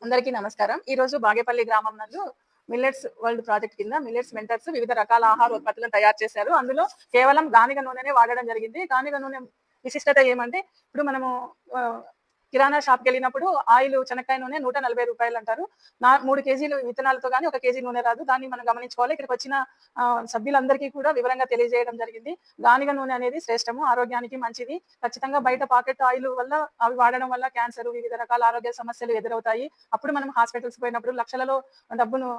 అందరికీ నమస్కారం. ఈ రోజు బాగేపల్లి గ్రామం నందు మిల్లెట్స్ వరల్డ్ ప్రాజెక్ట్ కింద మిల్లెట్స్ మెంటర్స్ వివిధ రకాల ఆహార ఉత్పత్తులను తయారు చేశారు. అందులో కేవలం గానిగ నూనెనే వాడడం జరిగింది. గానిగ నూనె విశిష్టత ఏమంటే ఇప్పుడు మనము కిరాణా షాప్‌కి వెళ్ళినప్పుడు ఆయిల్ చెనక్కాయ నూనె రూ. 140 అంటారు. 3 కేజీలు విత్తనాలతో గాని 1 కేజీ నూనె రాదు. దాన్ని మనం గమనించుకోవాలి. ఇక్కడికి వచ్చిన సభ్యులందరికీ కూడా వివరంగా తెలియజేయడం జరిగింది. గానిగ నూనె అనేది శ్రేష్టము, ఆరోగ్యానికి మంచిది. ఖచ్చితంగా బయట పాకెట్ ఆయిల్ వల్ల అవి వాడడం వల్ల క్యాన్సర్, వివిధ రకాల ఆరోగ్య సమస్యలు ఎదురవుతాయి. అప్పుడు మనం హాస్పిటల్స్ పోయినప్పుడు లక్షలలో డబ్బును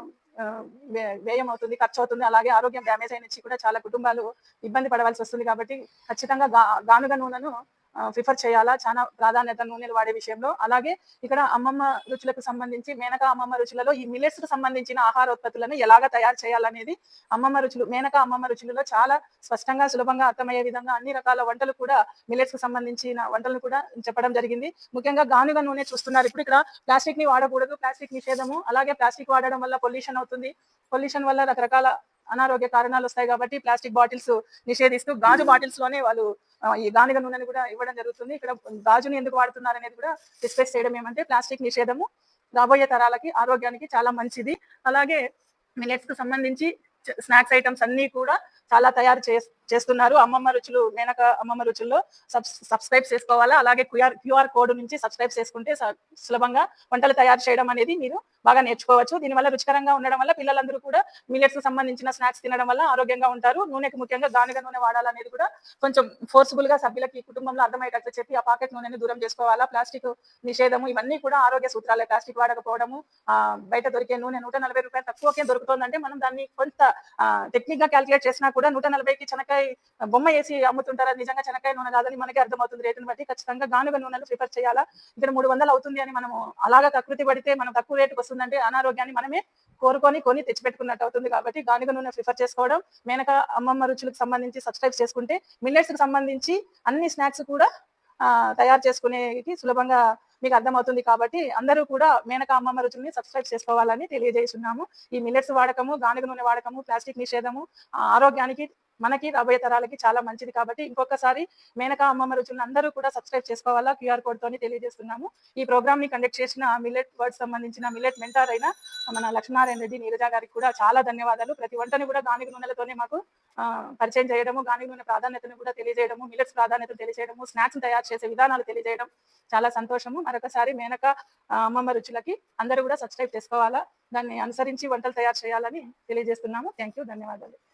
వ్యయం అవుతుంది, ఖర్చు అవుతుంది. అలాగే ఆరోగ్యం డ్యామేజ్ అయిన కూడా చాలా కుటుంబాలు ఇబ్బంది పడవలసి వస్తుంది. కాబట్టి ఖచ్చితంగా గానుగ నూనెను ప్రిఫర్ చేయాలా, చాలా ప్రాధాన్యత నూనెలు వాడే విషయంలో. అలాగే ఇక్కడ అమ్మమ్మ రుచులకు సంబంధించి మేనకా అమ్మమ్మ రుచులలో ఈ మిల్లెట్స్ కు సంబంధించిన ఆహార ఉత్పత్తులను ఎలాగా తయారు చేయాలనేది మేనకా అమ్మమ్మ రుచులలో చాలా స్పష్టంగా సులభంగా అర్థమయ్యే విధంగా అన్ని రకాల వంటలు కూడా మిల్లెట్స్ కు సంబంధించిన వంటలను కూడా చెప్పడం జరిగింది. ముఖ్యంగా గానుగ నూనె చూస్తున్నారు. ఇప్పుడు ఇక్కడ ప్లాస్టిక్ ని వాడకూడదు, ప్లాస్టిక్ నిషేధము. అలాగే ప్లాస్టిక్ వాడడం వల్ల పొల్యూషన్ అవుతుంది. పొల్యూషన్ వల్ల రకరకాల అనారోగ్య కారణాలు వస్తాయి. కాబట్టి ప్లాస్టిక్ బాటిల్స్ నిషేధిస్తూ గాజు బాటిల్స్ లోనే వాళ్ళు ఈ గానిగ నూనెని కూడా ఇవ్వడం జరుగుతుంది. ఇక్కడ గాజుని ఎందుకు వాడుతున్నారు అనేది కూడా డిస్కస్ చేయడం ఏమంటే ప్లాస్టిక్ నిషేధము రాబోయే తరాలకి ఆరోగ్యానికి చాలా మంచిది. అలాగే మిల్లెట్స్ కు సంబంధించి స్నాక్స్ ఐటమ్స్ అన్ని కూడా చాలా తయారు చేస్తున్నారు. అమ్మమ్మ రుచులు, మేనక అమ్మమ్మ రుచుల్లో సబ్స్క్రైబ్ చేసుకోవాలా. అలాగే క్యూఆర్ కోడ్ నుంచి సబ్స్క్రైబ్ చేసుకుంటే సులభంగా వంటలు తయారు చేయడం అనేది మీరు బాగా నేర్చుకోవచ్చు. దీనివల్ల రుచికరంగా ఉండడం వల్ల పిల్లలందరూ కూడా మిల్లెట్స్ కు సంబంధించిన స్నాక్స్ తినడం వల్ల ఆరోగ్యంగా ఉంటారు. నూనెకి ముఖ్యంగా గానుగ నూనె వాడాలనేది కూడా కొంచెం ఫోర్స్ఫుల్ గా సభ్యులకి కుటుంబంలో అర్థమయ్యేటట్లు చెప్పి ఆ పాకెట్ నూనెని దూరం చేసుకోవాలా. ప్లాస్టిక్ నిషేధము ఇవన్నీ కూడా ఆరోగ్య సూత్రాలే. ప్లాస్టిక్ వాడకపోవడము, బయట దొరికే నూనె ₹140 తక్కువకే దొరుకుతుందంటే మనం దాన్ని కొంత టెక్నిక్ గా క్యాల్కులేట్ చేసినా కూడా 140కి చెనక్కాయ బొమ్మ వేసి అమ్ముతుంటారు. నిజంగా చెనక్కాయ నూనె కాదని మనకే అర్థమవుతుంది. రేటును బట్టి ఖచ్చితంగా గానుగ నూనెలు ప్రిఫర్ చేయాలా. ఇక్కడ 300 అవుతుంది అని మనము అలాగా కకృతి పడితే మనం తక్కువ రేటుకు వస్తుందంటే అనారోగ్యాన్ని మనమే కొని తెచ్చిపెట్టుకున్నట్టు అవుతుంది. కాబట్టి గానుగ నూనె ప్రిఫర్ చేసుకోవడం. మేనక అమ్మమ్మ రుచులకు సంబంధించి సబ్స్క్రైబ్ చేసుకుంటే మిల్లెట్స్ కి సంబంధించి అన్ని స్నాక్స్ కూడా తయారు చేసుకునేకి సులభంగా మీకు అర్థమవుతుంది. కాబట్టి అందరూ కూడా మేనక అమ్మమ్మ రుచుల్ని సబ్స్క్రైబ్ చేసుకోవాలని తెలియజేస్తున్నాము. ఈ మిల్లెట్స్ వాడకము, గానుగ నూనె వాడకము, ప్లాస్టిక్ నిషేధము ఆరోగ్యానికి, మనకి, రాబోయే తరాలకి చాలా మంచిది. కాబట్టి ఇంకొకసారి మేనకా అమ్మమ్మ రుచులను అందరూ కూడా సబ్స్క్రైబ్ చేసుకోవాలా క్యూఆర్ కోడ్ తోని తెలియజేస్తున్నాము. ఈ ప్రోగ్రామ్ ని కండక్ట్ చేసిన మిల్లెట్ వర్డ్ సంబంధించిన మిల్లెట్ మెంటార్ అయిన మన లక్ష్మీనారాయణ రెడ్డి, నీరజ గారికి కూడా చాలా ధన్యవాదాలు. ప్రతి వంటని కూడా గానుగ నూనెలతోనే మాకు పరిచయం చేయడము, గానుగ నూనె ప్రాధాన్యతను కూడా తెలియజేయడము, మిల్లెట్స్ ప్రాధాన్యతను తెలియజేయడము, స్నాక్స్ తయారు చేసే విధానాలు తెలియజేయడం చాలా సంతోషము. మరొకసారి మేనక అమ్మమ్మ రుచులకి అందరూ కూడా సబ్స్క్రైబ్ చేసుకోవాలా, దాన్ని అనుసరించి వంటలు తయారు చేయాలని తెలియజేస్తున్నాము. థ్యాంక్ యూ, ధన్యవాదాలు.